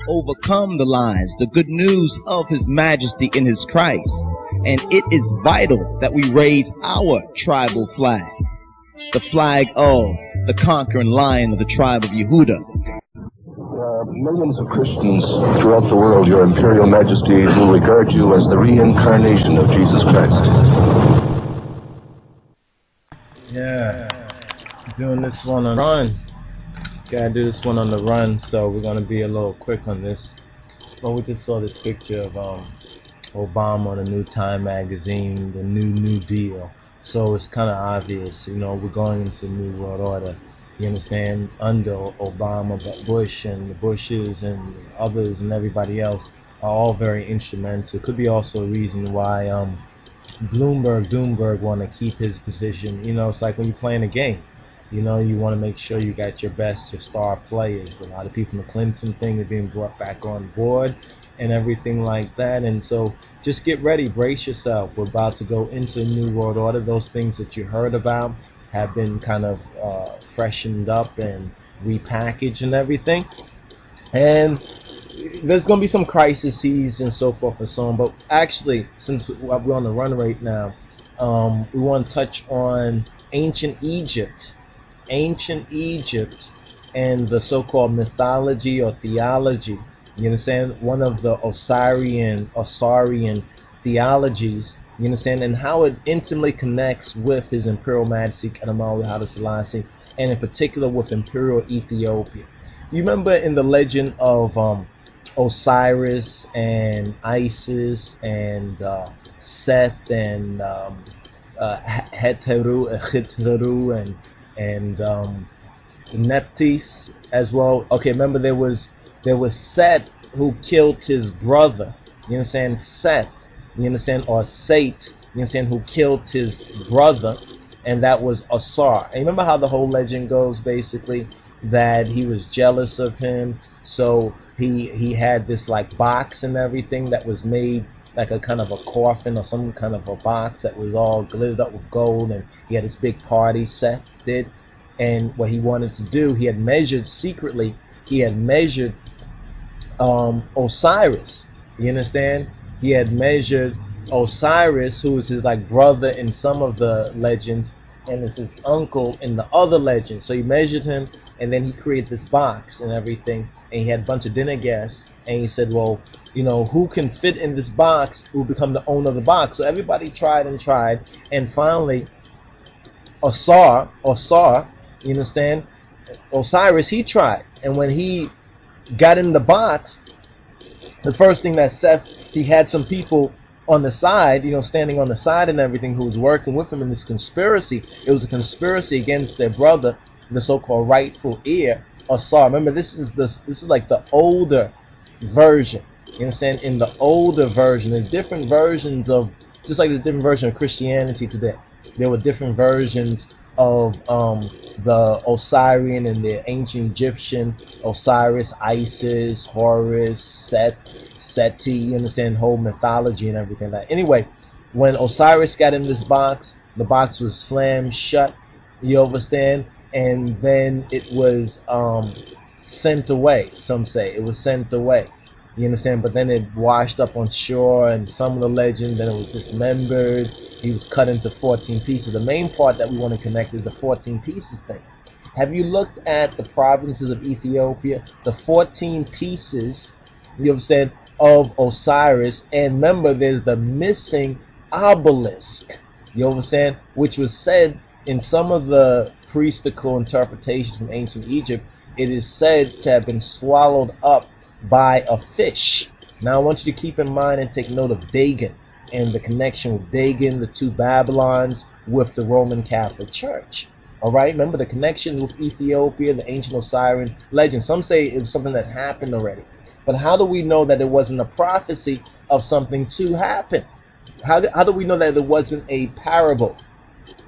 overcome the lies, the good news of His Majesty in His Christ. And it is vital that we raise our tribal flag, the flag of the conquering lion of the tribe of Yehuda. Millions of Christians throughout the world, Your Imperial Majesty, will regard you as the reincarnation of Jesus Christ. Yeah, doing this one on the run. Gotta do this one on the run, so we're gonna be a little quick on this. But we just saw this picture of Obama on the new Time magazine, the New Deal. So it's kind of obvious, you know, we're going into the New World Order. You understand? Under Obama, but Bush and the Bushes and others and everybody else are all very instrumental. Could be also a reason why Doomberg want to keep his position. You know, it's like when you're playing a game. You know, you want to make sure you got your best, your star players. A lot of people from the Clinton thing are being brought back on board and everything like that. And so just get ready, brace yourself. We're about to go into a New World Order. Those things that you heard about have been kind of freshened up and repackaged and everything. And there's going to be some crises and so forth and so on. But actually, since we're on the run right now, we want to touch on ancient Egypt. Ancient Egypt and the so-called mythology or theology. You understand? One of the ASARIAN theologies. You understand? And how it intimately connects with His Imperial Majesty Haile Selassie, and in particular with Imperial Ethiopia. You remember in the legend of Osiris and Isis and Seth and Heteru and Neptis as well. Okay, remember there was Set who killed his brother. You understand? Seth. You understand? Or Sate. You understand? Who killed his brother, and that was Asar. And remember how the whole legend goes, basically, that he was jealous of him, so he had this like box and everything that was made like a kind of a coffin or some kind of a box that was all glittered up with gold, and he had this big party, Seth did. And what he wanted to do, he had measured secretly, he had measured Osiris. You understand? He had measured Osiris, who was his like brother in some of the legends, and is his uncle in the other legends. So he measured him, and then he created this box and everything, and he had a bunch of dinner guests, and he said, well, you know, who can fit in this box will become the owner of the box. So everybody tried, and finally Asar, you understand, Osiris, he tried, and when he got in the box, the first thing that Seth, he had some people on the side, you know, standing on the side and everything, who was working with him in this conspiracy. It was a conspiracy against their brother, the so-called rightful heir, Asar. Remember, this is like the older version. You understand? In the older version, there's different versions of, just like the different version of Christianity today. There were different versions of the Osirian and the ancient Egyptian, Osiris, Isis, Horus, Seti, you understand, whole mythology and everything like that. Anyway, when Osiris got in this box, the box was slammed shut, you understand, and then it was sent away. Some say it was sent away, you understand, but then it washed up on shore, and some of the legend, then it was dismembered. He was cut into 14 pieces. The main part that we want to connect is the 14 pieces thing. Have you looked at the provinces of Ethiopia? The 14 pieces, you understand, of Osiris, and remember, there's the missing obelisk, you understand, which was said in some of the priestical interpretations from ancient Egypt. It is said to have been swallowed up by a fish. Now I want you to keep in mind and take note of Dagon and the connection with Dagon, the two Babylons, with the Roman Catholic Church. All right, remember the connection with Ethiopia, the ancient Osirian legend. Some say it was something that happened already, but how do we know that it wasn't a prophecy of something to happen? How do we know that it wasn't a parable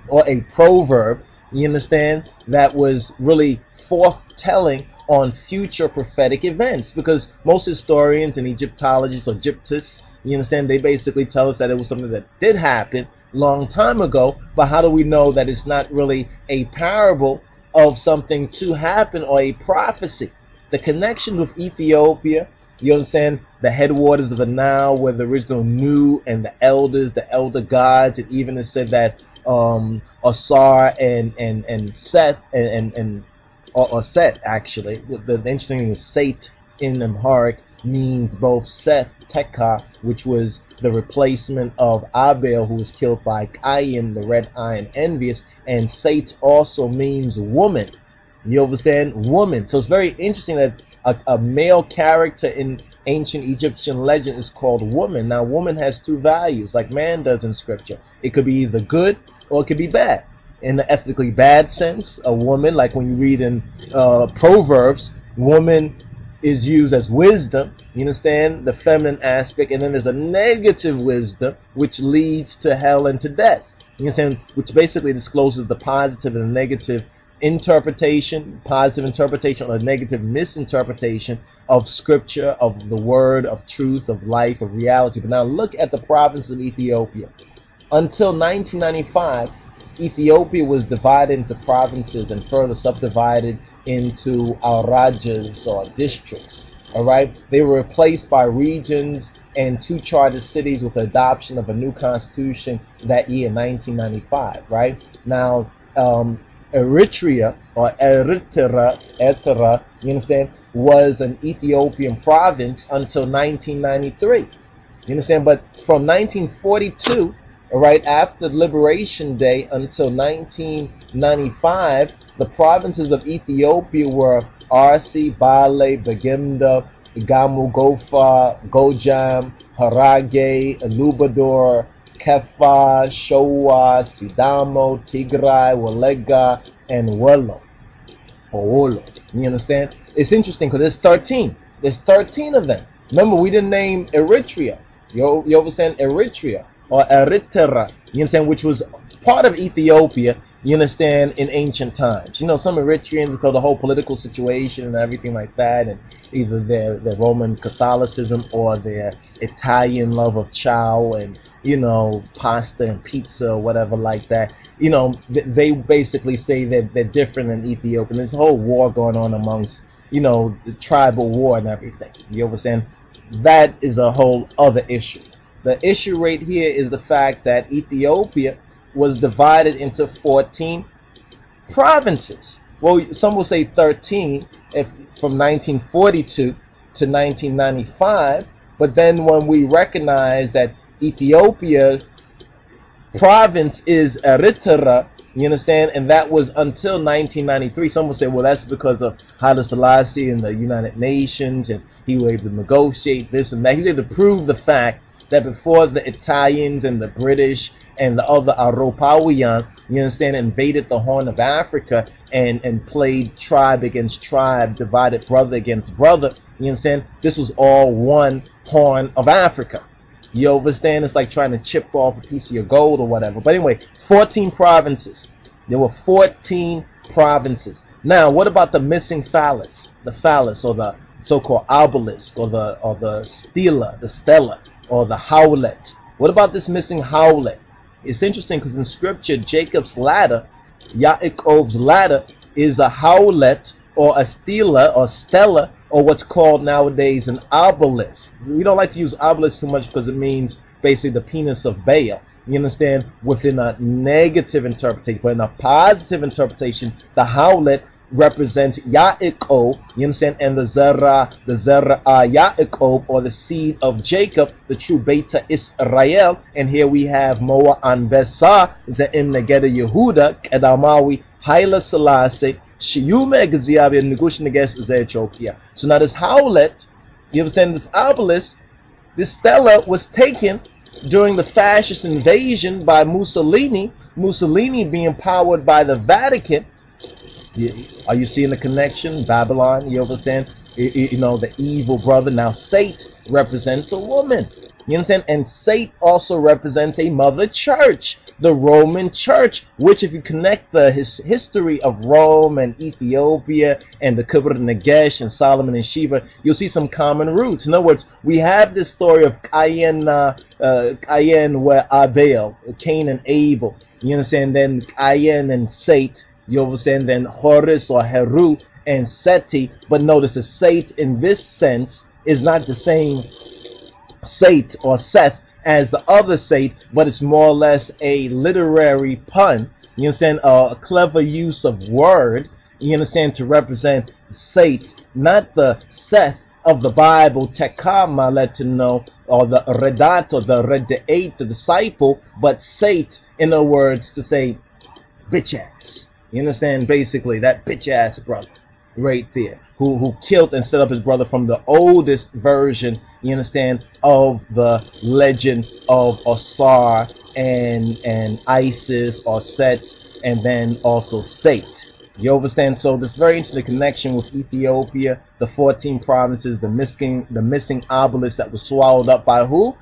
or a proverb, you understand, that was really forthtelling on future prophetic events? Because most historians and Egyptologists or Egyptists, you understand, they basically tell us that it was something that did happen long time ago, but how do we know that it's not really a parable of something to happen or a prophecy? The connection with Ethiopia You understand? The headwaters of the Nile, where the original Nu and the elders, the elder gods. It even is said that Asar and Seth or Set, actually. The interesting thing is Sate in Amharic means both Seth, Tekka, which was the replacement of Abel, who was killed by H.I.M, the red eye and envious, and Sate also means woman. You understand? Woman. So it's very interesting that a male character in ancient Egyptian legend is called woman. Now, woman has two values, like man does in scripture. It could be either good or it could be bad. In the ethically bad sense, a woman, like when you read in Proverbs, woman is used as wisdom. You understand? The feminine aspect. And then there's a negative wisdom, which leads to hell and to death. You understand? Which basically discloses the positive and the negative interpretation, positive interpretation or negative misinterpretation of scripture, of the word, of truth, of life, of reality. But now look at the province of Ethiopia. Until 1995, Ethiopia was divided into provinces and further subdivided into rajas or districts. All right, they were replaced by regions and two chartered cities with the adoption of a new constitution that year, 1995. Right now, Eritrea or Eritrea, you understand, was an Ethiopian province until 1993. You understand? But from 1942, right after Liberation Day until 1995, the provinces of Ethiopia were Arsi, Bale, Bagimda, Gamu, Gofa, Gojam, Harage, Lubador, Kefa, Showa, Sidamo, Tigray, Walega, and Wolo. You understand? It's interesting because there's 13. There's 13 of them. Remember, we didn't name Eritrea. You understand? Eritrea or Eritrea. You understand? Which was part of Ethiopia. You understand? In ancient times. You know, some Eritreans, because of the whole political situation and everything like that, and either their Roman Catholicism or their Italian love of chow and, you know, pasta and pizza or whatever like that. You know, they basically say that they're different than Ethiopia. There's a whole war going on amongst, you know, the tribal war and everything. You understand? That is a whole other issue. The issue right here is the fact that Ethiopia was divided into 14 provinces. Well, some will say 13 from 1942 to 1995. But then when we recognize that Ethiopia province is Eritrea, you understand, and that was until 1993. Some will say, well, that's because of Haile Selassie and the United Nations, and he was able to negotiate this and that. He was able to prove the fact that before the Italians and the British and the other Aropawian, you understand, invaded the Horn of Africa and played tribe against tribe, divided brother against brother, you understand, this was all one Horn of Africa. You understand? It's like trying to chip off a piece of your gold or whatever. But anyway, 14 provinces. There were 14 provinces. Now, what about the missing phallus? The phallus, or the so-called obelisk, or the stela, or the howlet. What about this missing howlet? It's interesting because in scripture, Jacob's ladder, Yaakov's ladder, is a howlet or a stela or stela, or what's called nowadays an obelisk. We don't like to use obelisk too much because it means basically the penis of Baal. You understand? Within a negative interpretation, but in a positive interpretation, the howlet represents Yaakov, you understand, and the Zerah Yaakov, or the seed of Jacob, the true Beta Israel. And here we have Moa Anbesa, Ze'im Negeda Yehuda, Kedamawi, Haile Selassie, Shiyume Gaziabi, and Negush Neges Ethiopia. So now this howlet, you understand, this obelisk, this stela was taken during the fascist invasion by Mussolini, Mussolini being powered by the Vatican. Are you seeing the connection? Babylon, you understand? You know, the evil brother. Now, Sate represents a woman. You understand? And Sate also represents a mother church, the Roman church, which if you connect the history of Rome and Ethiopia and the Kibra Nagesh and Solomon and Sheba, you'll see some common roots. In other words, we have this story of Cain where Abel, Cain and Abel. You understand? Then Cain and Sate. You understand? Then Horus or Heru and Seti. But notice the Sate in this sense is not the same Sate or Seth as the other Sate, but it's more or less a literary pun. You understand? A clever use of word, you understand, to represent Sate, not the Seth of the Bible, Tekama, let to know, or the Redato, the Redeate, the disciple, but Sate, in other words, to say bitch ass. You understand? Basically, that bitch ass brother right there, who killed and set up his brother from the oldest version, you understand, of the legend of Osar and Isis or Set, and then also Sate. You understand? So this very interesting connection with Ethiopia, the 14 provinces, the missing obelisk that was swallowed up by who?